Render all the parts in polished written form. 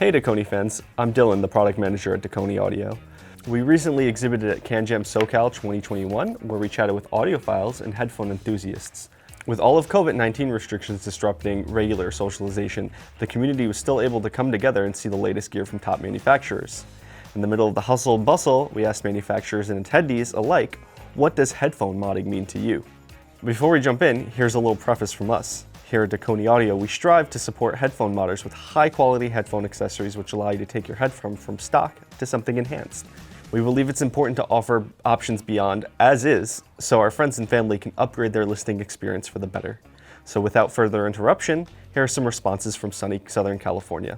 Hey Dekoni fans, I'm Dylan, the product manager at Dekoni Audio. We recently exhibited at CanJam SoCal 2021, where we chatted with audiophiles and headphone enthusiasts. With all of COVID-19 restrictions disrupting regular socialization, the community was still able to come together and see the latest gear from top manufacturers. In the middle of the hustle and bustle, we asked manufacturers and attendees alike, what does headphone modding mean to you? Before we jump in, here's a little preface from us. Here at Dekoni Audio, we strive to support headphone modders with high-quality headphone accessories which allow you to take your headphone from stock to something enhanced. We believe it's important to offer options beyond as is, so our friends and family can upgrade their listening experience for the better. So without further interruption, here are some responses from sunny Southern California.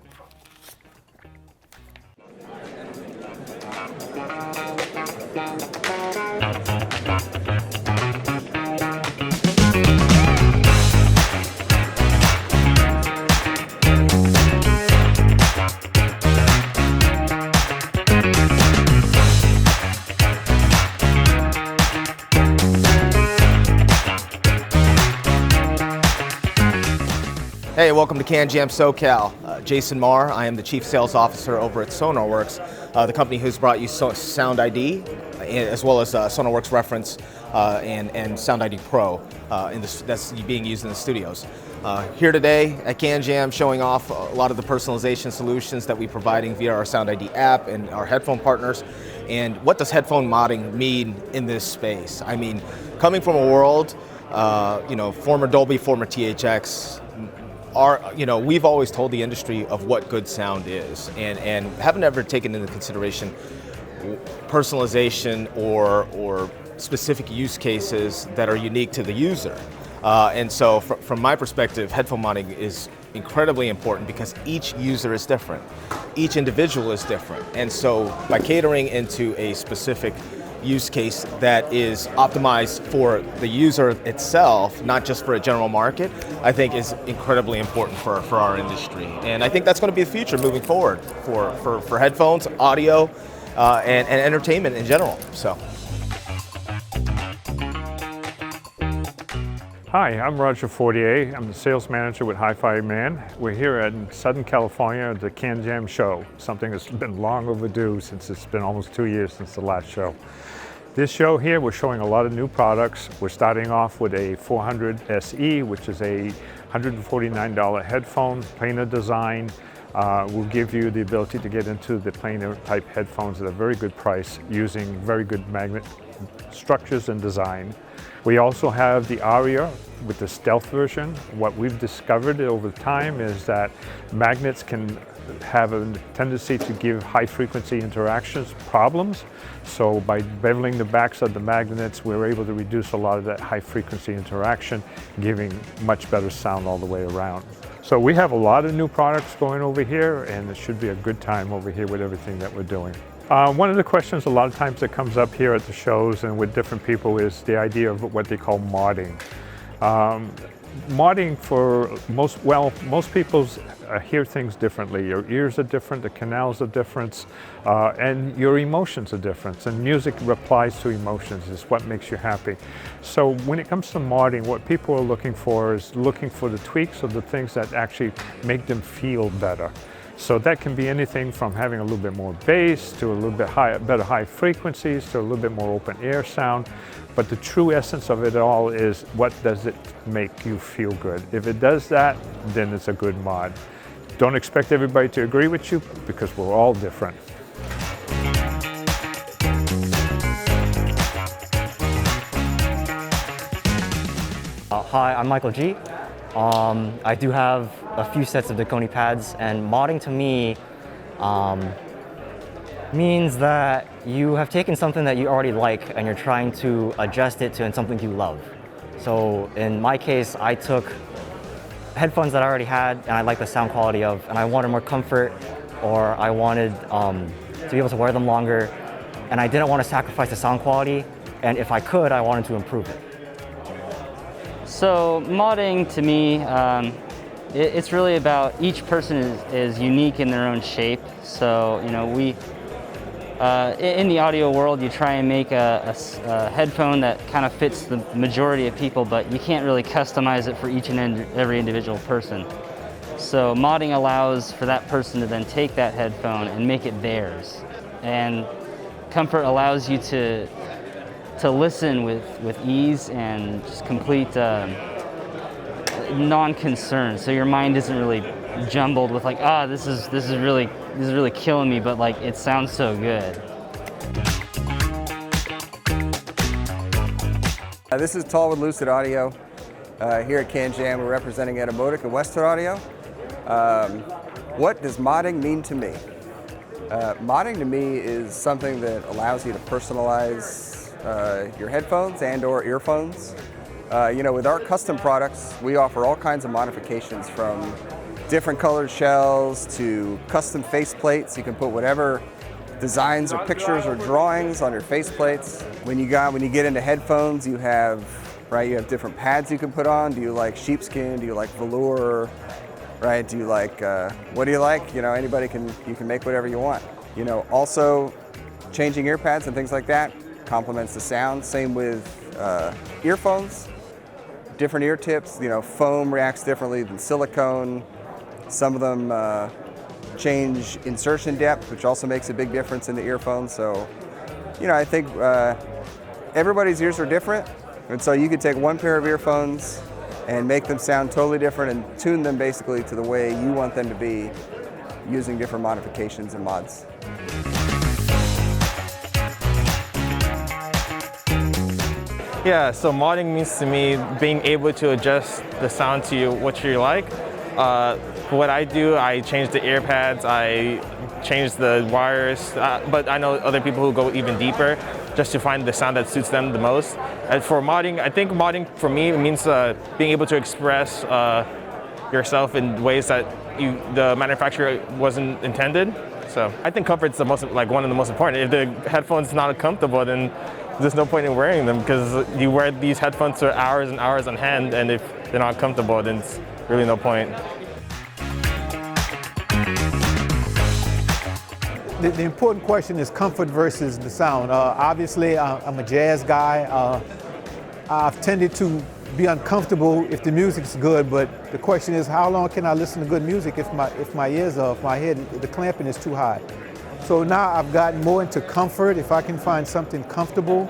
Hey, welcome to CanJam SoCal. Jason Marr, I am the Chief Sales Officer over at Sonarworks, the company who's brought you Sound ID, as well as Sonarworks Reference and Sound ID Pro that's being used in the studios. Here today at CanJam, showing off a lot of the personalization solutions that we're providing via our Sound ID app and our headphone partners. And what does headphone modding mean in this space? I mean, coming from a world, former Dolby, former THX, we've always told the industry of what good sound is, and haven't ever taken into consideration personalization or specific use cases that are unique to the user. And so from my perspective, headphone modding is incredibly important because each user is different. Each individual is different. And so by catering into a specific use case that is optimized for the user itself, not just for a general market, I think is incredibly important for our industry. And I think that's going to be the future moving forward for headphones, audio, and entertainment in general. So. Hi, I'm Roger Fortier. I'm the sales manager with Hifiman. We're here in Southern California at the CanJam show, something that's been long overdue since it's been almost 2 years since the last show. This show here, we're showing a lot of new products. We're starting off with a 400 SE, which is a $149 headphone, planar design. Will give you the ability to get into the planar type headphones at a very good price using very good magnet structures and design. We also have the Aria with the stealth version. What we've discovered over time is that magnets can have a tendency to give high frequency interactions problems. So by beveling the backs of the magnets, we're able to reduce a lot of that high frequency interaction, giving much better sound all the way around. So we have a lot of new products going over here, and it should be a good time over here with everything that we're doing. One of the questions a lot of times that comes up here at the shows and with different people is the idea of what they call modding. Modding for most people hear things differently. Your ears are different, the canals are different, and your emotions are different. And music replies to emotions, is what makes you happy. So when it comes to modding, what people are looking for is looking for the tweaks or the things that actually make them feel better. So that can be anything from having a little bit more bass to a little bit better high frequencies to a little bit more open air sound. But the true essence of it all is, what does it make you feel good? If it does that, then it's a good mod. Don't expect everybody to agree with you because we're all different. Hi, I'm Michael G. I do have a few sets of Dekoni pads, and modding to me means that you have taken something that you already like and you're trying to adjust it to something you love. So in my case, I took headphones that I already had and I liked the sound quality of, and I wanted more comfort, or I wanted to be able to wear them longer, and I didn't want to sacrifice the sound quality, and if I could, I wanted to improve it. So modding to me, it's really about each person is unique in their own shape. So we in the audio world, you try and make a headphone that kind of fits the majority of people, but you can't really customize it for each and every individual person. So modding allows for that person to then take that headphone and make it theirs. And comfort allows you to listen with ease and just complete non-concern. So your mind isn't really jumbled with like, this is really killing me, but like it sounds so good. This is Tall with Lucid Audio. Here at CanJam, we're representing Etymotic and Western Audio. What does modding mean to me? Modding to me is something that allows you to personalize your headphones and/or earphones. With our custom products, we offer all kinds of modifications from different colored shells to custom faceplates. You can put whatever designs or pictures or drawings on your faceplates. When you get into headphones, you have different pads you can put on. Do you like sheepskin? Do you like velour? Right? Do you like, what do you like? You can make whatever you want. Also changing ear pads and things like that complements the sound. Same with earphones, different ear tips. Foam reacts differently than silicone. Some of them change insertion depth, which also makes a big difference in the earphones. So, I think everybody's ears are different. And so you could take one pair of earphones and make them sound totally different and tune them basically to the way you want them to be using different modifications and mods. Yeah, so modding means to me being able to adjust the sound to what you like. What I do, I change the ear pads, I change the wires, but I know other people who go even deeper just to find the sound that suits them the most. And for modding, I think modding for me means being able to express yourself in ways that the manufacturer wasn't intended. So I think comfort's one of the most important. If the headphone's not comfortable, then there's no point in wearing them, because you wear these headphones for hours and hours on hand, and if they're not comfortable, then it's really no point. The important question is comfort versus the sound. Obviously, I'm a jazz guy. I've tended to be uncomfortable if the music's good, but the question is, how long can I listen to good music if my ears are, if my head, the clamping is too high? So now I've gotten more into comfort. If I can find something comfortable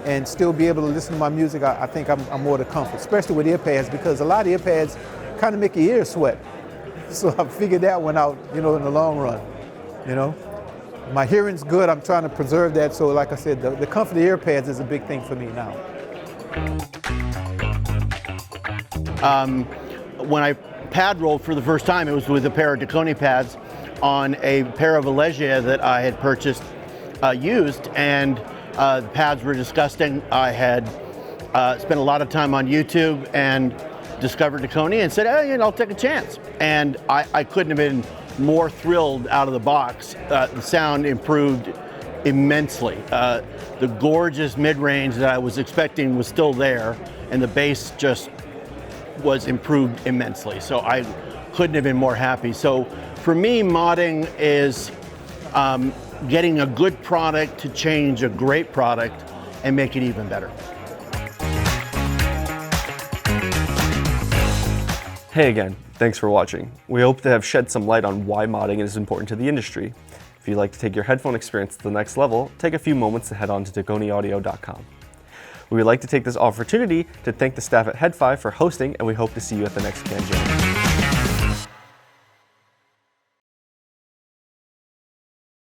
and still be able to listen to my music, I think I'm more to comfort, especially with ear pads, because a lot of ear pads kind of make your ears sweat. So I've figured that one out, in the long run, My hearing's good, I'm trying to preserve that, so like I said, the comfort of ear pads is a big thing for me now. When I pad rolled for the first time, it was with a pair of Dekoni pads on a pair of Alesia that I had purchased used, and the pads were disgusting. I had spent a lot of time on YouTube and discovered Dekoni and said, I'll take a chance. And I couldn't have been more thrilled out of the box. The sound improved immensely. The gorgeous mid-range that I was expecting was still there, and the bass just was improved immensely. So I couldn't have been more happy. So for me, modding is getting a good product to change a great product and make it even better. Hey again, thanks for watching. We hope to have shed some light on why modding is important to the industry. If you'd like to take your headphone experience to the next level, take a few moments to head on to DekoniAudio.com. We would like to take this opportunity to thank the staff at Headphone for hosting, and we hope to see you at the next CanJam.